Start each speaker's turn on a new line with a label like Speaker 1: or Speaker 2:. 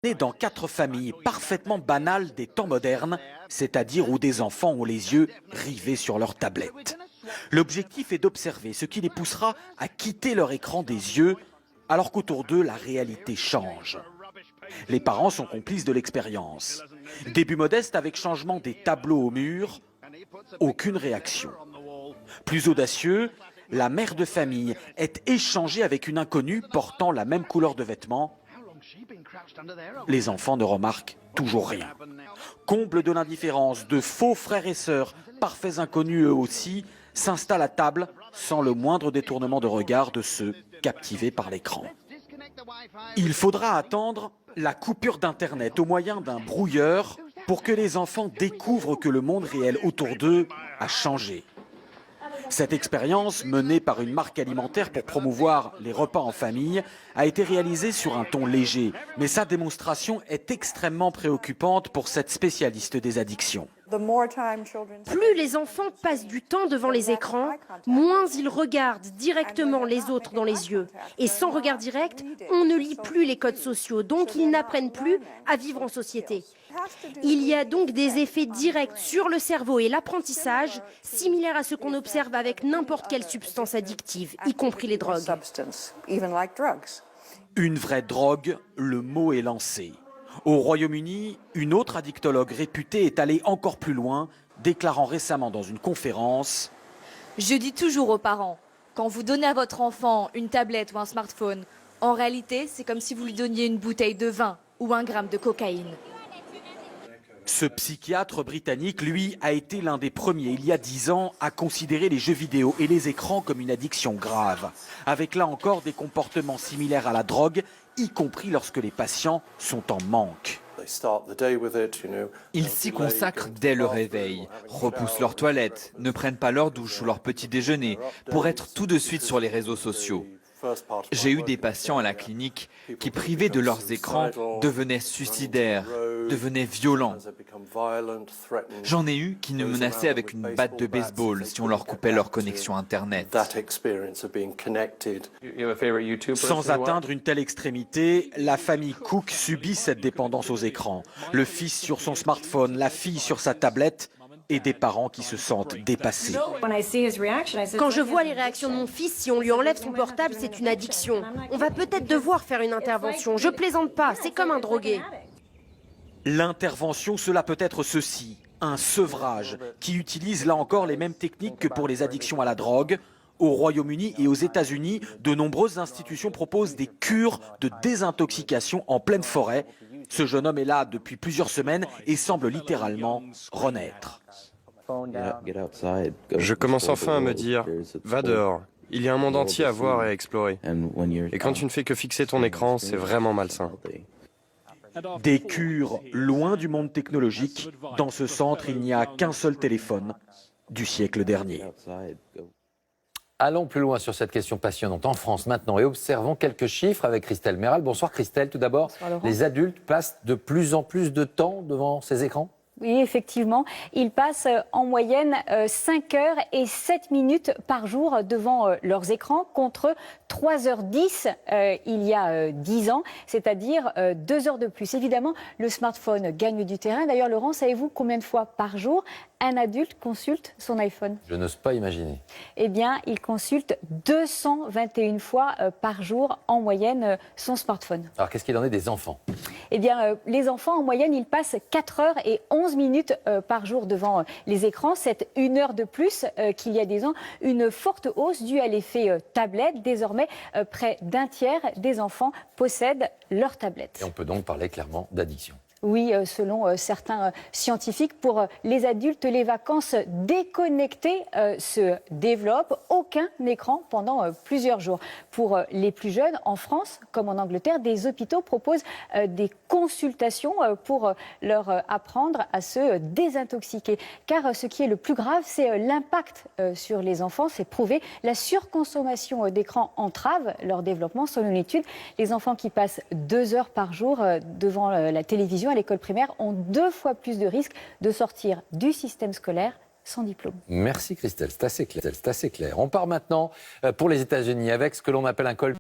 Speaker 1: Né dans 4 familles parfaitement banales des temps modernes, c'est-à-dire où des enfants ont les yeux rivés sur leur tablette. L'objectif est d'observer ce qui les poussera à quitter leur écran des yeux, alors qu'autour d'eux, la réalité change. Les parents sont complices de l'expérience. Début modeste avec changement des tableaux au mur, aucune réaction. Plus audacieux, la mère de famille est échangée avec une inconnue portant la même couleur de vêtements. Les enfants ne remarquent toujours rien. Comble de l'indifférence, de faux frères et sœurs, parfaits inconnus eux aussi, s'installent à table sans le moindre détournement de regard de ceux captivés par l'écran. Il faudra attendre la coupure d'Internet au moyen d'un brouilleur pour que les enfants découvrent que le monde réel autour d'eux a changé. Cette expérience, menée par une marque alimentaire pour promouvoir les repas en famille, a été réalisée sur un ton léger, mais sa démonstration est extrêmement préoccupante pour cette spécialiste des addictions.
Speaker 2: Plus les enfants passent du temps devant les écrans, moins ils regardent directement les autres dans les yeux. Et sans regard direct, on ne lit plus les codes sociaux, donc ils n'apprennent plus à vivre en société. Il y a donc des effets directs sur le cerveau et l'apprentissage, similaires à ce qu'on observe avec n'importe quelle substance addictive, y compris les drogues.
Speaker 1: Une vraie drogue, le mot est lancé. Au Royaume-Uni, une autre addictologue réputée est allée encore plus loin, déclarant récemment dans une conférence
Speaker 3: « Je dis toujours aux parents, quand vous donnez à votre enfant une tablette ou un smartphone, en réalité, c'est comme si vous lui donniez une bouteille de vin ou 1 gramme de cocaïne. »
Speaker 1: Ce psychiatre britannique, lui, a été l'un des premiers, il y a 10 ans, à considérer les jeux vidéo et les écrans comme une addiction grave, avec là encore des comportements similaires à la drogue, y compris lorsque les patients sont en manque.
Speaker 4: Ils s'y consacrent dès le réveil, repoussent leurs toilettes, ne prennent pas leur douche ou leur petit déjeuner pour être tout de suite sur les réseaux sociaux. J'ai eu des patients à la clinique qui, privés de leurs écrans, devenaient suicidaires, devenaient violents. J'en ai eu qui nous menaçaient avec une batte de baseball si on leur coupait leur connexion Internet.
Speaker 1: Sans atteindre une telle extrémité, la famille Cook subit cette dépendance aux écrans. Le fils sur son smartphone, la fille sur sa tablette, et des parents qui se sentent dépassés.
Speaker 2: Quand je vois les réactions de mon fils, si on lui enlève son portable, c'est une addiction. On va peut-être devoir faire une intervention. Je plaisante pas, c'est comme un drogué.
Speaker 1: L'intervention, cela peut être ceci, un sevrage, qui utilise là encore les mêmes techniques que pour les addictions à la drogue. Au Royaume-Uni et aux États-Unis, de nombreuses institutions proposent des cures de désintoxication en pleine forêt. Ce jeune homme est là depuis plusieurs semaines et semble littéralement renaître.
Speaker 5: Je commence enfin à me dire, va dehors, il y a un monde entier à voir et à explorer. Et quand tu ne fais que fixer ton écran, c'est vraiment malsain.
Speaker 1: Des cures loin du monde technologique. Dans ce centre, il n'y a qu'un seul téléphone du siècle dernier.
Speaker 6: Allons plus loin sur cette question passionnante en France maintenant et observons quelques chiffres avec Christelle Méral. Bonsoir Christelle, tout d'abord. Les adultes passent de plus en plus de temps devant ces écrans ?
Speaker 7: Oui, effectivement. Ils passent en moyenne 5 heures et 7 minutes par jour devant leurs écrans contre 3h10 il y a 10 ans, c'est-à-dire 2 heures de plus. Évidemment, le smartphone gagne du terrain. D'ailleurs, Laurent, savez-vous combien de fois par jour un adulte consulte son iPhone ?
Speaker 6: Je n'ose pas imaginer.
Speaker 7: Eh bien, il consulte 221 fois par jour en moyenne son smartphone.
Speaker 6: Alors, qu'est-ce qu'il en est des enfants ?
Speaker 7: Eh bien, les enfants, en moyenne, ils passent 4 heures et 11 minutes par jour devant les écrans. C'est 1 heure de plus qu'il y a 10 ans. Une forte hausse due à l'effet tablette. Désormais, près d'un tiers des enfants possèdent leur tablette.
Speaker 6: Et on peut donc parler clairement d'addiction.
Speaker 7: Oui, selon certains scientifiques, pour les adultes, les vacances déconnectées se développent. Aucun écran pendant plusieurs jours. Pour les plus jeunes, en France comme en Angleterre, des hôpitaux proposent des consultations pour leur apprendre à se désintoxiquer. Car ce qui est le plus grave, c'est l'impact sur les enfants. C'est prouvé. La surconsommation d'écran entrave leur développement. Selon une étude, les enfants qui passent 2 heures par jour devant la télévision à l'école primaire ont 2 fois plus de risques de sortir du système scolaire sans diplôme.
Speaker 6: Merci Christelle, c'est assez clair. On part maintenant pour les États-Unis avec ce que l'on appelle un col